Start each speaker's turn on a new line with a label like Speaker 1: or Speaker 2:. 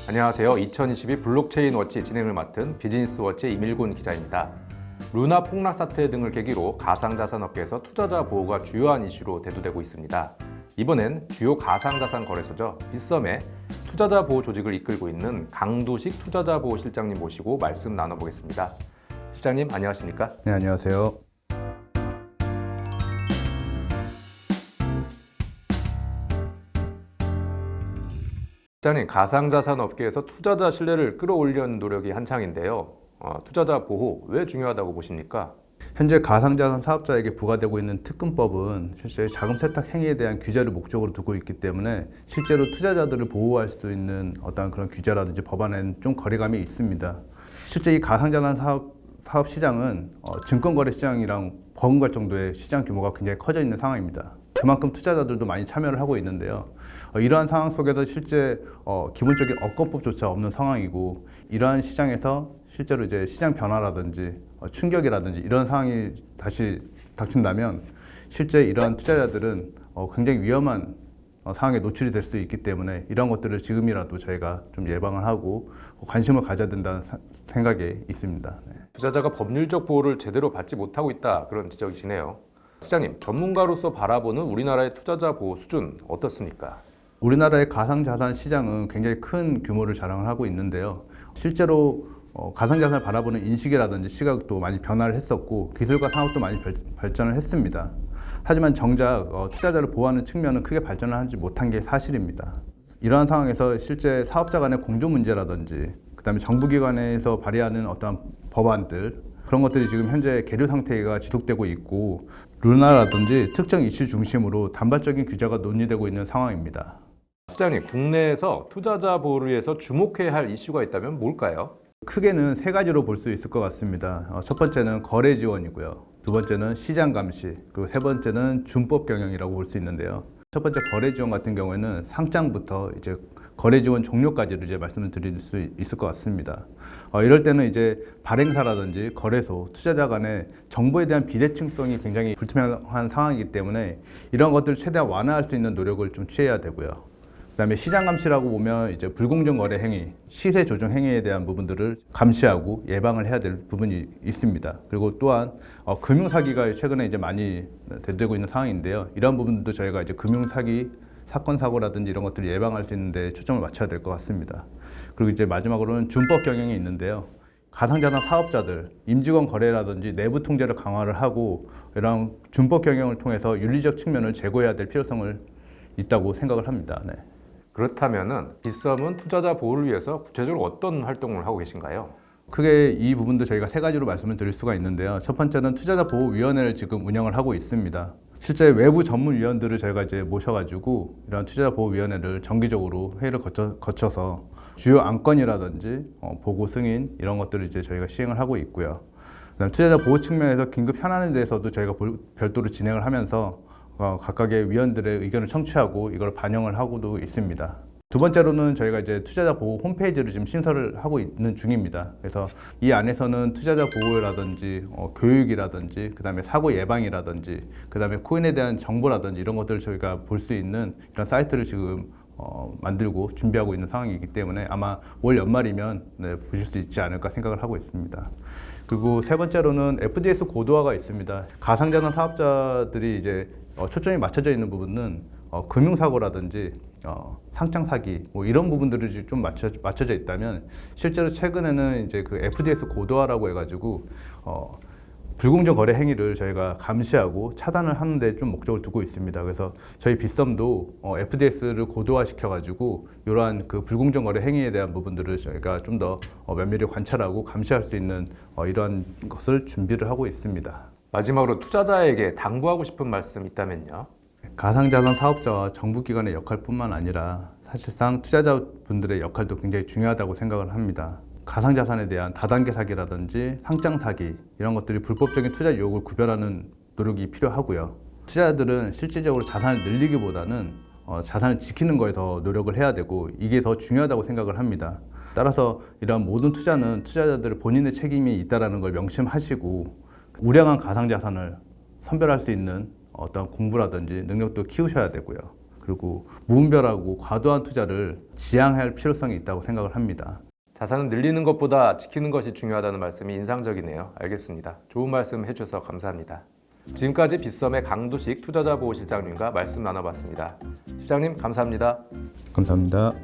Speaker 1: 안녕하세요. 2022 블록체인 워치 진행을 맡은 비즈니스 워치의 이밀곤 기자입니다. 루나 폭락 사태 등을 계기로 가상자산 업계에서 투자자 보호가 주요한 이슈로 대두되고 있습니다. 이번엔 주요 가상자산 거래소죠. 빗썸의 투자자 보호 조직을 이끌고 있는 강두식 투자자 보호 실장님 모시고 말씀 나눠보겠습니다. 실장님 안녕하십니까?
Speaker 2: 네, 안녕하세요.
Speaker 1: 실장님, 가상자산 업계에서 투자자 신뢰를 끌어올리는 노력이 한창인데요. 투자자 보호 왜 중요하다고 보십니까?
Speaker 2: 현재 가상자산 사업자에게 부과되고 있는 특근법은 실제 자금 세탁 행위에 대한 규제를 목적으로 두고 있기 때문에 실제로 투자자들을 보호할 수 있는 어떤 그런 규제라든지 법안에는 좀 거리감이 있습니다. 실제 이 가상자산 사업 시장은 증권거래 시장이랑 버금갈 정도의 시장 규모가 굉장히 커져 있는 상황입니다. 그만큼 투자자들도 많이 참여를 하고 있는데요. 이러한 상황 속에서 실제 기본적인 업권법조차 없는 상황이고, 이러한 시장에서 실제로 이제 시장 변화라든지 충격이라든지 이런 상황이 다시 닥친다면 실제 이러한 투자자들은 굉장히 위험한 상황에 노출이 될 수 있기 때문에 이런 것들을 지금이라도 저희가 좀 예방을 하고 관심을 가져야 된다는 생각이 있습니다. 네.
Speaker 1: 투자자가 법률적 보호를 제대로 받지 못하고 있다, 그런 지적이시네요. 실장님, 전문가로서 바라보는 우리나라의 투자자 보호 수준 어떻습니까?
Speaker 2: 우리나라의 가상자산 시장은 굉장히 큰 규모를 자랑을 하고 있는데요. 실제로 가상자산을 바라보는 인식이라든지 시각도 많이 변화를 했었고, 기술과 산업도 많이 발전을 했습니다. 하지만 정작 투자자를 보호하는 측면은 크게 발전을 하지 못한 게 사실입니다. 이러한 상황에서 실제 사업자 간의 공조 문제라든지, 그다음에 정부기관에서 발의하는 어떠한 법안들, 그런 것들이 지금 현재 계류 상태가 지속되고 있고, 루나라든지 특정 이슈 중심으로 단발적인 규제가 논의되고 있는 상황입니다.
Speaker 1: 실장님, 국내에서 투자자 보호를 위해서 주목해야 할 이슈가 있다면 뭘까요?
Speaker 2: 크게는 세 가지로 볼 수 있을 것 같습니다. 첫 번째는 거래 지원이고요. 두 번째는 시장 감시, 그리고 세 번째는 준법 경영이라고 볼 수 있는데요. 첫 번째 거래 지원 같은 경우에는 상장부터 이제 거래 지원 종료까지를 이제 말씀을 드릴 수 있을 것 같습니다. 이럴 때는 이제 발행사라든지 거래소, 투자자 간의 정보에 대한 비대칭성이 굉장히 불투명한 상황이기 때문에 이런 것들을 최대한 완화할 수 있는 노력을 좀 취해야 되고요. 그다음에 시장 감시라고 보면 이제 불공정 거래 행위, 시세 조정 행위에 대한 부분들을 감시하고 예방을 해야 될 부분이 있습니다. 그리고 또한 금융 사기가 최근에 이제 많이 대두되고 있는 상황인데요. 이런 부분도 저희가 이제 금융 사기 사건 사고라든지 이런 것들을 예방할 수 있는데 초점을 맞춰야 될 것 같습니다. 그리고 이제 마지막으로는 준법 경영이 있는데요. 가상자산 사업자들, 임직원 거래라든지 내부 통제를 강화를 하고 이런 준법 경영을 통해서 윤리적 측면을 제고해야 될 필요성을 있다고 생각을 합니다. 네.
Speaker 1: 그렇다면은 빗썸은 투자자 보호를 위해서 구체적으로 어떤 활동을 하고 계신가요?
Speaker 2: 크게 이 부분도 저희가 세 가지로 말씀을 드릴 수가 있는데요. 첫 번째는 투자자보호위원회를 지금 운영을 하고 있습니다. 실제 외부 전문위원들을 저희가 이제 모셔가지고 이런 투자자보호위원회를 정기적으로 회의를 거쳐서 주요 안건이라든지 보고 승인 이런 것들을 이제 저희가 시행을 하고 있고요. 그다음 투자자 보호 측면에서 긴급 현안에 대해서도 저희가 별도로 진행을 하면서 각각의 위원들의 의견을 청취하고 이걸 반영을 하고도 있습니다. 두 번째로는 저희가 이제 투자자 보호 홈페이지를 지금 신설을 하고 있는 중입니다. 그래서 이 안에서는 투자자 보호라든지 교육이라든지, 그다음에 사고 예방이라든지, 그다음에 코인에 대한 정보라든지 이런 것들을 저희가 볼 수 있는 이런 사이트를 지금 만들고 준비하고 있는 상황이기 때문에 아마 올 연말이면 보실 수 있지 않을까 생각을 하고 있습니다. 그리고 세 번째로는 FDS 고도화가 있습니다. 가상자산 사업자들이 이제 초점이 맞춰져 있는 부분은 금융사고라든지 상장 사기 뭐 이런 부분들이 좀 맞춰져 있다면, 실제로 최근에는 이제 그 FDS 고도화라고 해가지고 불공정 거래 행위를 저희가 감시하고 차단을 하는 데 좀 목적을 두고 있습니다. 그래서 저희 빗썸도 FDS를 고도화 시켜가지고 이러한 그 불공정 거래 행위에 대한 부분들을 저희가 좀 더 면밀히 관찰하고 감시할 수 있는 이러한 것을 준비를 하고 있습니다.
Speaker 1: 마지막으로 투자자에게 당부하고 싶은 말씀 있다면요?
Speaker 2: 가상자산 사업자와 정부기관의 역할뿐만 아니라 사실상 투자자분들의 역할도 굉장히 중요하다고 생각을 합니다. 가상자산에 대한 다단계 사기라든지 상장 사기 이런 것들이 불법적인 투자 유혹을 구별하는 노력이 필요하고요. 투자자들은 실질적으로 자산을 늘리기보다는 자산을 지키는 거에 더 노력을 해야 되고, 이게 더 중요하다고 생각을 합니다. 따라서 이런 모든 투자는 투자자들 본인의 책임이 있다는 걸 명심하시고 우량한 가상자산을 선별할 수 있는 어떤 공부라든지 능력도 키우셔야 되고요. 그리고 무분별하고 과도한 투자를 지양해야 할 필요성이 있다고 생각을 합니다.
Speaker 1: 자산은 늘리는 것보다 지키는 것이 중요하다는 말씀이 인상적이네요. 알겠습니다. 좋은 말씀 해주셔서 감사합니다. 지금까지 빗썸의 강두식 투자자보호실장님과 말씀 나눠봤습니다. 실장님 감사합니다.
Speaker 2: 감사합니다.